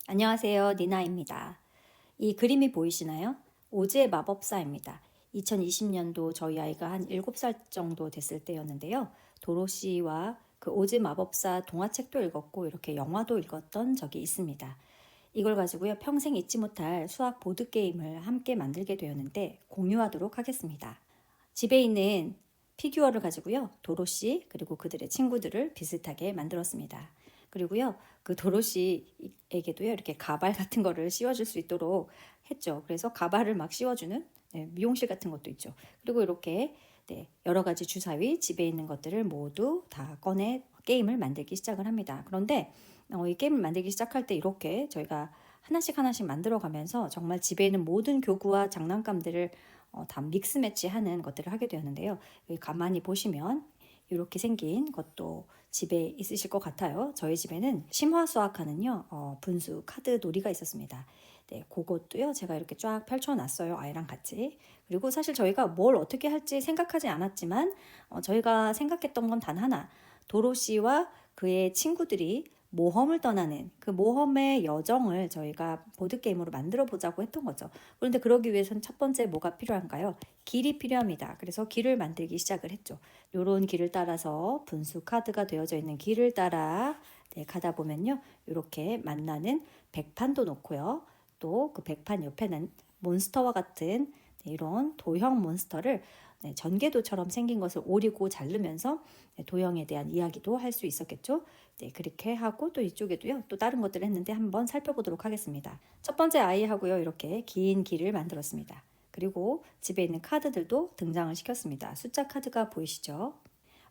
안녕하세요. 니나입니다. 이 그림이 보이시나요? 오즈의 마법사입니다. 2020년도 저희 아이가 한 7살 정도 됐을 때였는데요. 도로시와 그 오즈 마법사 동화책도 읽었고 이렇게 영화도 읽었던 적이 있습니다. 이걸 가지고요. 평생 잊지 못할 수학 보드게임을 함께 만들게 되었는데 공유하도록 하겠습니다. 집에 있는 피규어를 가지고요. 도로시 그리고 그들의 친구들을 비슷하게 만들었습니다. 그리고요. 그 도로시에게도요. 이렇게 가발 같은 거를 씌워줄 수 있도록 했죠. 그래서 가발을 막 씌워주는 미용실 같은 것도 있죠. 그리고 이렇게 여러 가지 주사위 집에 있는 것들을 모두 다 꺼내 게임을 만들기 시작을 합니다. 그런데 이 게임을 만들기 시작할 때 이렇게 저희가 하나씩 하나씩 만들어 가면서 정말 집에 있는 모든 교구와 장난감들을 다 믹스 매치하는 것들을 하게 되었는데요. 여기 가만히 보시면 이렇게 생긴 것도 집에 있으실 것 같아요. 저희 집에는 심화수학하는요 분수 카드 놀이가 있었습니다. 네, 그것도요 제가 이렇게 쫙 펼쳐놨어요. 아이랑 같이. 그리고 사실 저희가 뭘 어떻게 할지 생각하지 않았지만 저희가 생각했던 건 단 하나. 도로시와 그의 친구들이 모험을 떠나는 그 모험의 여정을 저희가 보드게임으로 만들어 보자고 했던 거죠. 그런데 그러기 위해서는 첫 번째 뭐가 필요한가요? 길이 필요합니다. 그래서 길을 만들기 시작을 했죠. 요런 길을 따라서 분수 카드가 되어져 있는 길을 따라 가다 보면요. 이렇게 만나는 백판도 놓고요. 또 그 백판 옆에는 몬스터와 같은 이런 도형 몬스터를 전개도처럼 생긴 것을 오리고 자르면서 도형에 대한 이야기도 할 수 있었겠죠. 네, 그렇게 하고 또 이쪽에도요. 또 다른 것들을 했는데 한번 살펴보도록 하겠습니다. 첫 번째 아이하고요. 이렇게 긴 길을 만들었습니다. 그리고 집에 있는 카드들도 등장을 시켰습니다. 숫자 카드가 보이시죠?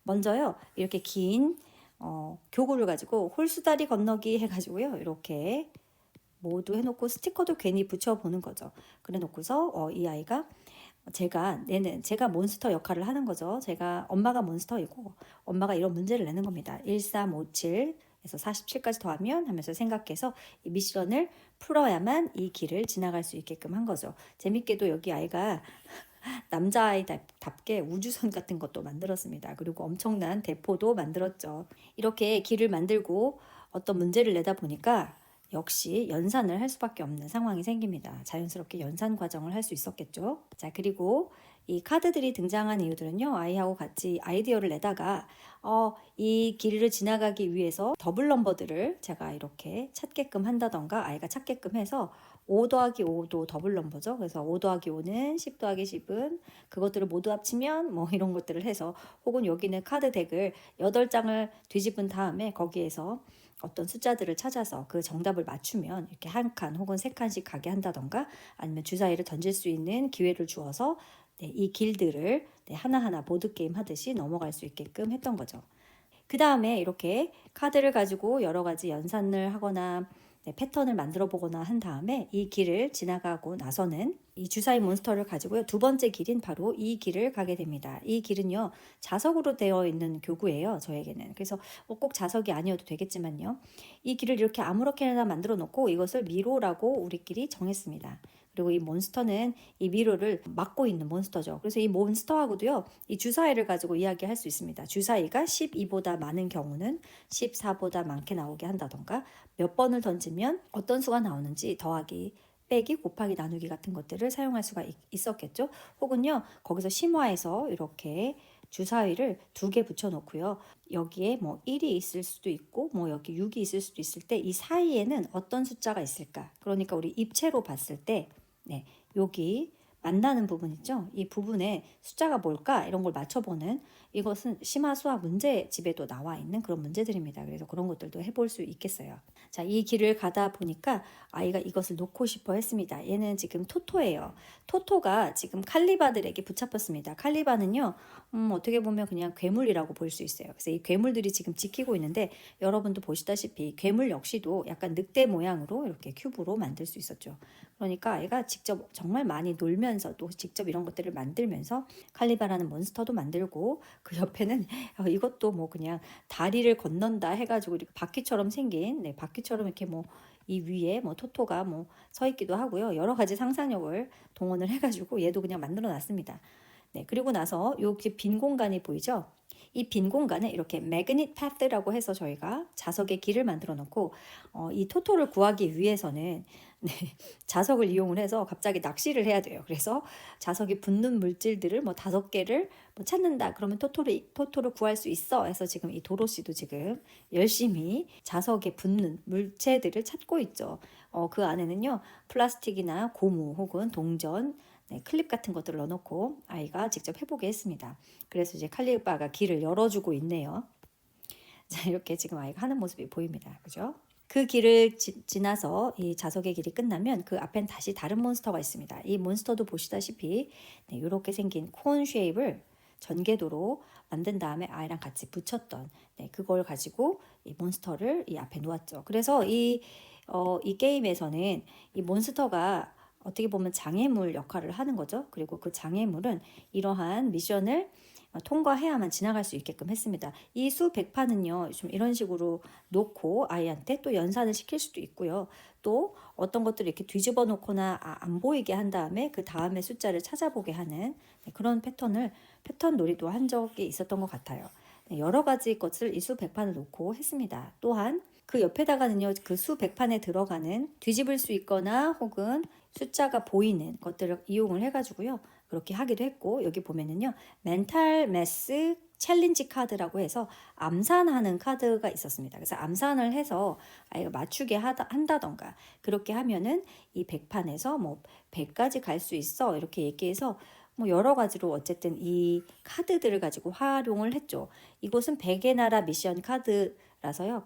먼저요. 이렇게 긴 교구를 가지고 홀수다리 건너기 해가지고요. 이렇게 모두 해놓고 스티커도 괜히 붙여보는 거죠. 그래 놓고서 이 아이가 제가 몬스터 역할을 하는 거죠. 제가 엄마가 몬스터이고 엄마가 이런 문제를 내는 겁니다. 1357에서 47까지 더하면 하면서 생각해서 이 미션을 풀어야만 이 길을 지나갈 수 있게끔 한 거죠. 재밌게도 여기 아이가 남자아이답게 우주선 같은 것도 만들었습니다. 그리고 엄청난 대포도 만들었죠. 이렇게 길을 만들고 어떤 문제를 내다 보니까 역시 연산을 할 수밖에 없는 상황이 생깁니다. 자연스럽게 연산 과정을 할 수 있었겠죠. 자, 그리고 이 카드들이 등장한 이유들은요. 아이하고 같이 아이디어를 내다가 이 길을 지나가기 위해서 더블 넘버들을 제가 이렇게 찾게끔 한다던가 아이가 찾게끔 해서 5 더하기 5도 더블 넘버죠. 그래서 5 더하기 5는 10 더하기 10은 그것들을 모두 합치면 뭐 이런 것들을 해서 혹은 여기는 카드 덱을 8장을 뒤집은 다음에 거기에서 어떤 숫자들을 찾아서 그 정답을 맞추면 이렇게 한 칸 혹은 세 칸씩 가게 한다던가 아니면 주사위를 던질 수 있는 기회를 주어서 이 길들을 하나하나 보드게임 하듯이 넘어갈 수 있게끔 했던 거죠. 그 다음에 이렇게 카드를 가지고 여러 가지 연산을 하거나 패턴을 만들어 보거나 한 다음에 이 길을 지나가고 나서는 이 주사위 몬스터를 가지고요. 두 번째 길인 바로 이 길을 가게 됩니다. 이 길은요. 자석으로 되어 있는 교구예요. 저에게는. 그래서 꼭 자석이 아니어도 되겠지만요. 이 길을 이렇게 아무렇게나 만들어 놓고 이것을 미로라고 우리끼리 정했습니다. 그리고 이 몬스터는 이 미로를 막고 있는 몬스터죠. 그래서 이 몬스터하고도요. 이 주사위를 가지고 이야기할 수 있습니다. 주사위가 12보다 많은 경우는 14보다 많게 나오게 한다던가 몇 번을 던지면 어떤 수가 나오는지 더하기 빼기 곱하기 나누기 같은 것들을 사용할 수가 있었겠죠. 혹은요. 거기서 심화해서 이렇게 주사위를 2개 붙여 놓고요. 여기에 뭐 1이 있을 수도 있고 뭐 여기 6이 있을 수도 있을 때 이 사이에는 어떤 숫자가 있을까? 그러니까 우리 입체로 봤을 때 여기 만나는 부분 있죠? 이 부분에 숫자가 뭘까? 이런 걸 맞춰보는 이것은 심화수학 문제집에도 나와 있는 그런 문제들입니다. 그래서 그런 것들도 해볼 수 있겠어요. 자, 이 길을 가다 보니까 아이가 이것을 놓고 싶어 했습니다. 얘는 지금 토토예요. 토토가 지금 칼리바들에게 붙잡혔습니다. 칼리바는요, 어떻게 보면 그냥 괴물이라고 볼 수 있어요. 그래서 이 괴물들이 지금 지키고 있는데 여러분도 보시다시피 괴물 역시도 약간 늑대 모양으로 이렇게 큐브로 만들 수 있었죠. 그러니까 아이가 직접 정말 많이 놀면서도 직접 이런 것들을 만들면서 칼리바라는 몬스터도 만들고 그 옆에는 이것도 뭐 그냥 다리를 건넌다 해가지고 이렇게 바퀴처럼 생긴 바퀴처럼 이렇게 뭐 이 위에 뭐 토토가 뭐 서 있기도 하고요. 여러 가지 상상력을 동원을 해가지고 얘도 그냥 만들어 놨습니다. 네, 그리고 나서 여기 빈 공간이 보이죠? 이 빈 공간에 이렇게 매그닛 패스라고 해서 저희가 자석의 길을 만들어 놓고 이 토토를 구하기 위해서는 네, 자석을 이용을 해서 갑자기 낚시를 해야 돼요. 그래서 자석이 붙는 물질들을 뭐 5개를 뭐 찾는다. 그러면 토토를 구할 수 있어. 해서 지금 이 도로시도 지금 열심히 자석에 붙는 물체들을 찾고 있죠. 그 안에는요 플라스틱이나 고무 혹은 동전, 네, 클립 같은 것들을 넣어놓고 아이가 직접 해보게 했습니다. 그래서 이제 칼리오빠가 길을 열어주고 있네요. 자, 이렇게 지금 아이가 하는 모습이 보입니다. 그죠? 그 길을 지나서 이 자석의 길이 끝나면 그 앞엔 다시 다른 몬스터가 있습니다. 이 몬스터도 보시다시피 네, 이렇게 생긴 콘 쉐입을 전개도로 만든 다음에 아이랑 같이 붙였던 네, 그걸 가지고 이 몬스터를 이 앞에 놓았죠. 그래서 이 게임에서는 이 몬스터가 어떻게 보면 장애물 역할을 하는 거죠. 그리고 그 장애물은 이러한 미션을 통과해야만 지나갈 수 있게끔 했습니다. 이 수백판은요, 좀 이런 식으로 놓고 아이한테 또 연산을 시킬 수도 있고요. 또 어떤 것들을 이렇게 뒤집어 놓거나 안 보이게 한 다음에 그 다음에 숫자를 찾아보게 하는 그런 패턴 놀이도 한 적이 있었던 것 같아요. 여러 가지 것을 이 수백판을 놓고 했습니다. 또한 그 옆에다가는요, 그 수백판에 들어가는 뒤집을 수 있거나 혹은 숫자가 보이는 것들을 이용을 해가지고요. 그렇게 하기도 했고, 여기 보면은요, 멘탈 매스 챌린지 카드라고 해서 암산하는 카드가 있었습니다. 그래서 암산을 해서 아이가 맞추게 한다던가, 그렇게 하면은 이 100판에서 뭐 100까지 갈 수 있어. 이렇게 얘기해서 뭐 여러 가지로 어쨌든 이 카드들을 가지고 활용을 했죠. 이곳은 100의 나라 미션 카드라서요.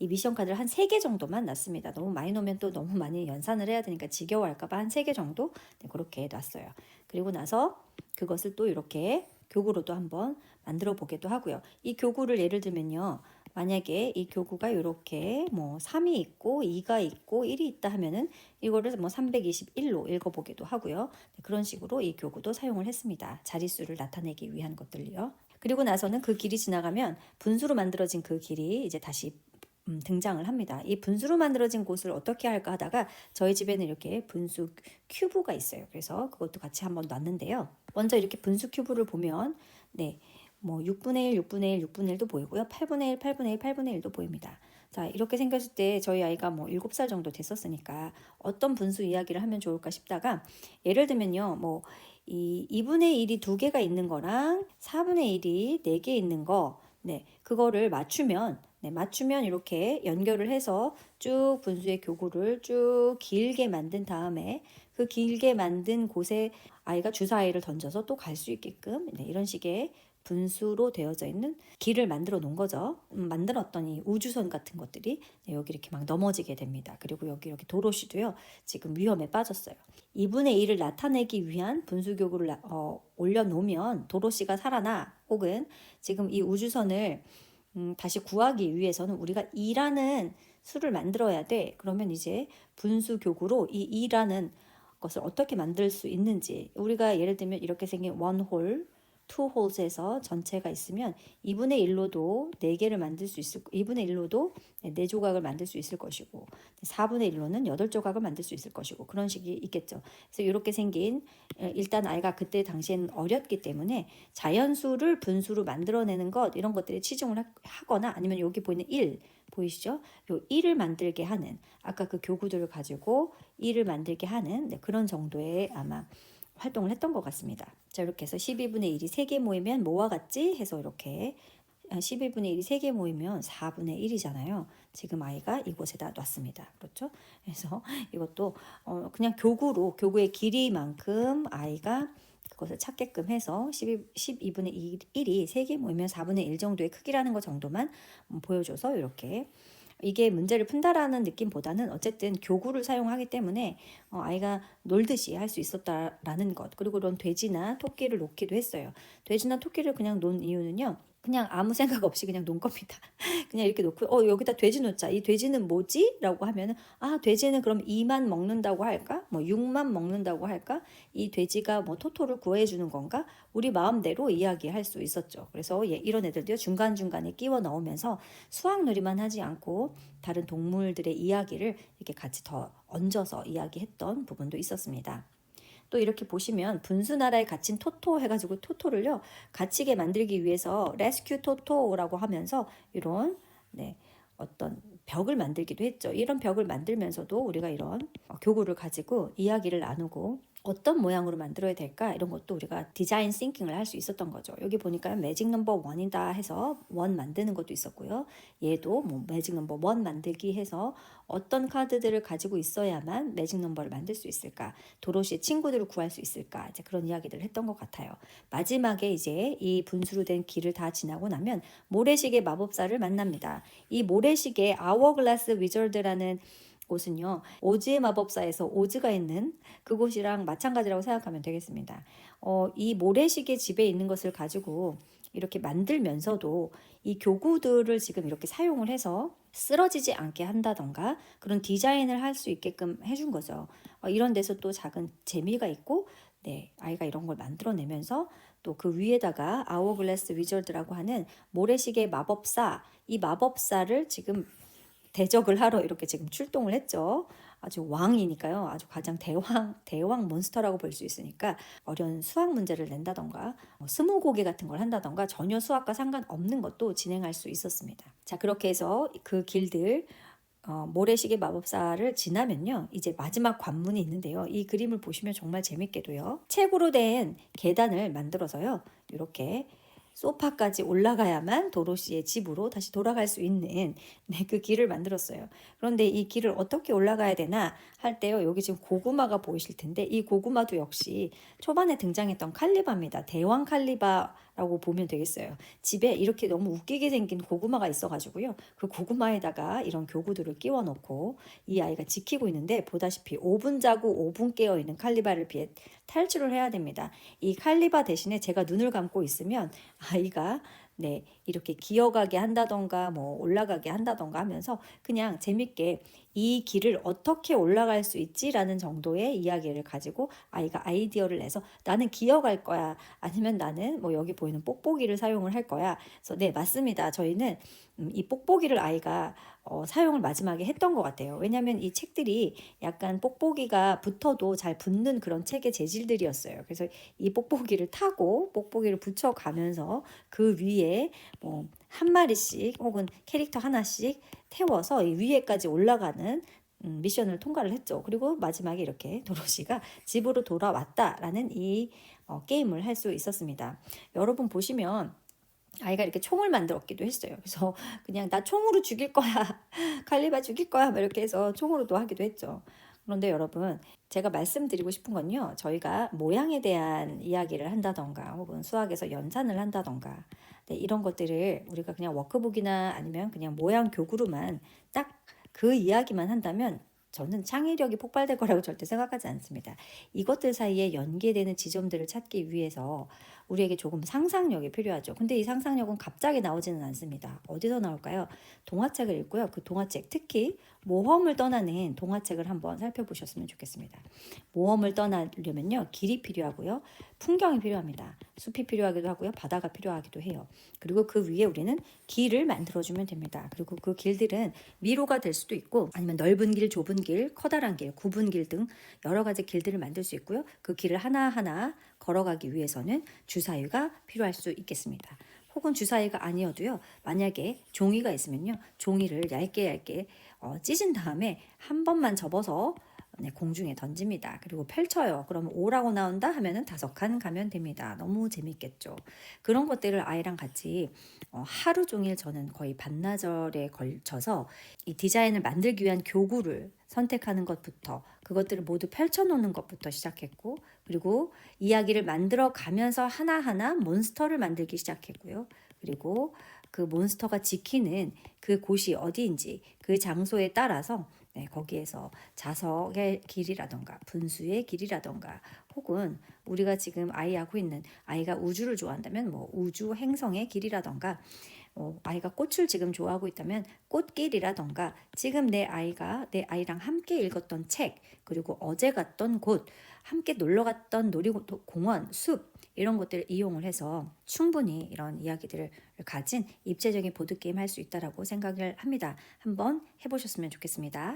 이 미션 카드를 한 3개 정도만 놨습니다. 너무 많이 놓으면 또 너무 많이 연산을 해야 되니까 지겨워할까봐 한 3개 정도 네, 그렇게 놨어요. 그리고 나서 그것을 또 이렇게 교구로도 한번 만들어 보기도 하고요. 이 교구를 예를 들면요. 만약에 이 교구가 이렇게 뭐 3이 있고 2가 있고 1이 있다 하면은 이거를 뭐 321로 읽어보기도 하고요. 네, 그런 식으로 이 교구도 사용을 했습니다. 자릿수를 나타내기 위한 것들이요. 그리고 나서는 그 길이 지나가면 분수로 만들어진 그 길이 이제 다시 등장을 합니다. 이 분수로 만들어진 곳을 어떻게 할까 하다가 저희 집에는 이렇게 분수 큐브가 있어요. 그래서 그것도 같이 한번 놨는데요. 먼저 이렇게 분수 큐브를 보면 네, 뭐 6분의 1, 6분의 1, 6분의 1도 보이고요. 8분의 1, 8분의 1, 8분의 1도 보입니다. 자, 이렇게 생겼을 때 저희 아이가 뭐 7살 정도 됐었으니까 어떤 분수 이야기를 하면 좋을까 싶다가 예를 들면요. 뭐 이 2분의 1이 2개가 있는 거랑 4분의 1이 4개 있는 거 네, 그거를 맞추면 이렇게 연결을 해서 쭉 분수의 교구를 쭉 길게 만든 다음에 그 길게 만든 곳에 아이가 주사위를 던져서 또 갈 수 있게끔 네, 이런 식의 분수로 되어져 있는 길을 만들어 놓은 거죠. 만들었던 이 우주선 같은 것들이 네, 여기 이렇게 막 넘어지게 됩니다. 그리고 여기 이렇게 도로시도요. 지금 위험에 빠졌어요. 2분의 1을 나타내기 위한 분수교구를 올려놓으면 도로시가 살아나 혹은 지금 이 우주선을 다시 구하기 위해서는 우리가 2라는 수를 만들어야 돼. 그러면 이제 분수교구로 이 2라는 것을 어떻게 만들 수 있는지 우리가 예를 들면 이렇게 생긴 원홀, 투홀스에서 전체가 있으면 2분의 1로도 4개를 만들 수 있을 2분의 1로도 4조각을 만들 수 있을 것이고 4분의 1로는 8조각을 만들 수 있을 것이고 그런 식이 있겠죠. 그래서 이렇게 생긴 일단 아이가 그때 당시엔 어렸기 때문에 자연수를 분수로 만들어내는 것 이런 것들에 치중을 하거나 아니면 여기 보이는 1 보이시죠? 요 1을 만들게 하는 아까 그 교구들을 가지고 1을 만들게 하는 네, 그런 정도의 아마 활동을 했던 것 같습니다. 자, 이렇게 해서 12분의 1이 3개 모이면 뭐와 같지? 해서 이렇게 12분의 1이 3개 모이면 4분의 1이잖아요. 지금 아이가 이곳에다 놨습니다. 그렇죠? 그래서 이것도 그냥 교구의 길이만큼 아이가 그것을 찾게끔 해서 12분의 1이 3개 모이면 4분의 1 정도의 크기라는 것 정도만 보여줘서 이렇게 이게 문제를 푼다라는 느낌보다는 어쨌든 교구를 사용하기 때문에 아이가 놀듯이 할 수 있었다라는 것. 그리고 그런 돼지나 토끼를 놓기도 했어요. 돼지나 토끼를 그냥 놓은 이유는요. 그냥 아무 생각 없이 그냥 놓은 겁니다. 그냥 이렇게 놓고 여기다 돼지 놓자. 이 돼지는 뭐지? 라고 하면은 돼지는 그럼 2만 먹는다고 할까? 뭐 6만 먹는다고 할까? 이 돼지가 뭐 토토를 구해 주는 건가? 우리 마음대로 이야기할 수 있었죠. 그래서 이런 애들도요. 중간중간에 끼워 넣으면서 수학놀이만 하지 않고 다른 동물들의 이야기를 이렇게 같이 더 얹어서 이야기했던 부분도 있었습니다. 또 이렇게 보시면 분수 나라에 갇힌 토토 해가지고 토토를요 갇히게 만들기 위해서 레스큐 토토라고 하면서 이런 네, 어떤 벽을 만들기도 했죠. 이런 벽을 만들면서도 우리가 이런 교구를 가지고 이야기를 나누고 어떤 모양으로 만들어야 될까 이런 것도 우리가 디자인 싱킹을 할 수 있었던 거죠. 여기 보니까 매직 넘버 1이다 해서 원 만드는 것도 있었고요. 얘도 뭐 매직 넘버 1 만들기 해서 어떤 카드들을 가지고 있어야만 매직 넘버를 만들 수 있을까, 도로시의 친구들을 구할 수 있을까, 이제 그런 이야기들을 했던 것 같아요. 마지막에 이제 이 분수로 된 길을 다 지나고 나면 모래시계 마법사를 만납니다. 이 모래시계 아워글라스 위저드라는 곳은요 오즈의 마법사에서 오즈가 있는 그곳이랑 마찬가지라고 생각하면 되겠습니다. 이 모래시계 집에 있는 것을 가지고 이렇게 만들면서도 이 교구들을 지금 이렇게 사용을 해서 쓰러지지 않게 한다던가 그런 디자인을 할 수 있게끔 해준 거죠. 이런 데서 또 작은 재미가 있고 네, 아이가 이런 걸 만들어내면서 또 그 위에다가 아워글라스 위저드라고 하는 모래시계 마법사, 이 마법사를 지금 대적을 하러 이렇게 지금 출동을 했죠. 아주 왕이니까요. 아주 가장 대왕 몬스터라고 볼 수 있으니까 어려운 수학 문제를 낸다던가 스무고개 같은 걸 한다던가 전혀 수학과 상관없는 것도 진행할 수 있었습니다. 자, 그렇게 해서 그 길들 모래시계 마법사를 지나면요 이제 마지막 관문이 있는데요. 이 그림을 보시면 정말 재밌게도요 책으로 된 계단을 만들어서요 이렇게 소파까지 올라가야만 도로시의 집으로 다시 돌아갈 수 있는 네, 그 길을 만들었어요. 그런데 이 길을 어떻게 올라가야 되나 할 때요. 여기 지금 고구마가 보이실 텐데 이 고구마도 역시 초반에 등장했던 칼리바입니다. 대왕 칼리바라고 보면 되겠어요. 집에 이렇게 너무 웃기게 생긴 고구마가 있어가지고요. 그 고구마에다가 이런 교구들을 끼워 넣고 이 아이가 지키고 있는데 보다시피 5분 자고 5분 깨어 있는 칼리바를 피해 탈출을 해야 됩니다. 이 칼리바 대신에 제가 눈을 감고 있으면 아이가 네, 이렇게 기어가게 한다던가 뭐 올라가게 한다던가 하면서 그냥 재밌게 이 길을 어떻게 올라갈 수 있지라는 정도의 이야기를 가지고 아이가 아이디어를 내서 나는 기어갈 거야 아니면 나는 뭐 여기 보이는 뽁뽁이를 사용을 할 거야. 그래서 네, 맞습니다. 저희는 이 뽁뽁이를 아이가 사용을 마지막에 했던 것 같아요. 왜냐하면 이 책들이 약간 뽁뽁이가 붙어도 잘 붙는 그런 책의 재질들이었어요. 그래서 이 뽁뽁이를 타고 뽁뽁이를 붙여가면서 그 위에 뭐 한 마리씩 혹은 캐릭터 하나씩 태워서 이 위에까지 올라가는 미션을 통과를 했죠. 그리고 마지막에 이렇게 도로시가 집으로 돌아왔다라는 이 게임을 할 수 있었습니다. 여러분 보시면 아이가 이렇게 총을 만들었기도 했어요. 그래서 그냥 나 총으로 죽일 거야. 칼리바 죽일 거야. 막 이렇게 해서 총으로도 하기도 했죠. 그런데 여러분, 제가 말씀드리고 싶은 건요. 저희가 모양에 대한 이야기를 한다던가 혹은 수학에서 연산을 한다던가 네, 이런 것들을 우리가 그냥 워크북이나 아니면 그냥 모양 교구로만 딱 그 이야기만 한다면 저는 창의력이 폭발될 거라고 절대 생각하지 않습니다. 이것들 사이에 연계되는 지점들을 찾기 위해서 우리에게 조금 상상력이 필요하죠. 근데 이 상상력은 갑자기 나오지는 않습니다. 어디서 나올까요? 동화책을 읽고요. 그 동화책, 특히 모험을 떠나는 동화책을 한번 살펴보셨으면 좋겠습니다. 모험을 떠나려면요. 길이 필요하고요. 풍경이 필요합니다. 숲이 필요하기도 하고요. 바다가 필요하기도 해요. 그리고 그 위에 우리는 길을 만들어주면 됩니다. 그리고 그 길들은 미로가 될 수도 있고 아니면 넓은 길, 좁은 길, 커다란 길, 굽은 길 등 여러 가지 길들을 만들 수 있고요. 그 길을 하나하나 걸어가기 위해서는 주사위가 필요할 수 있겠습니다. 혹은 주사위가 아니어도요. 만약에 종이가 있으면요. 종이를 얇게 찢은 다음에 한 번만 접어서 네, 공중에 던집니다. 그리고 펼쳐요. 그러면 5라고 나온다 하면은 5칸 가면 됩니다. 너무 재밌겠죠. 그런 것들을 아이랑 같이 하루 종일 저는 거의 반나절에 걸쳐서 이 디자인을 만들기 위한 교구를 선택하는 것부터 그것들을 모두 펼쳐놓는 것부터 시작했고 그리고 이야기를 만들어 가면서 하나하나 몬스터를 만들기 시작했고요. 그리고 그 몬스터가 지키는 그 곳이 어디인지 그 장소에 따라서 네, 거기에서 자석의 길이라던가 분수의 길이라던가 혹은 우리가 지금 아이하고 있는 아이가 우주를 좋아한다면 뭐 우주 행성의 길이라던가 아이가 꽃을 지금 좋아하고 있다면 꽃길이라던가 지금 내 아이랑 함께 읽었던 책 그리고 어제 갔던 곳 함께 놀러 갔던 놀이공원 숲 이런 것들을 이용을 해서 충분히 이런 이야기들을 가진 입체적인 보드게임 할 수 있다라고 생각을 합니다. 한번 해보셨으면 좋겠습니다.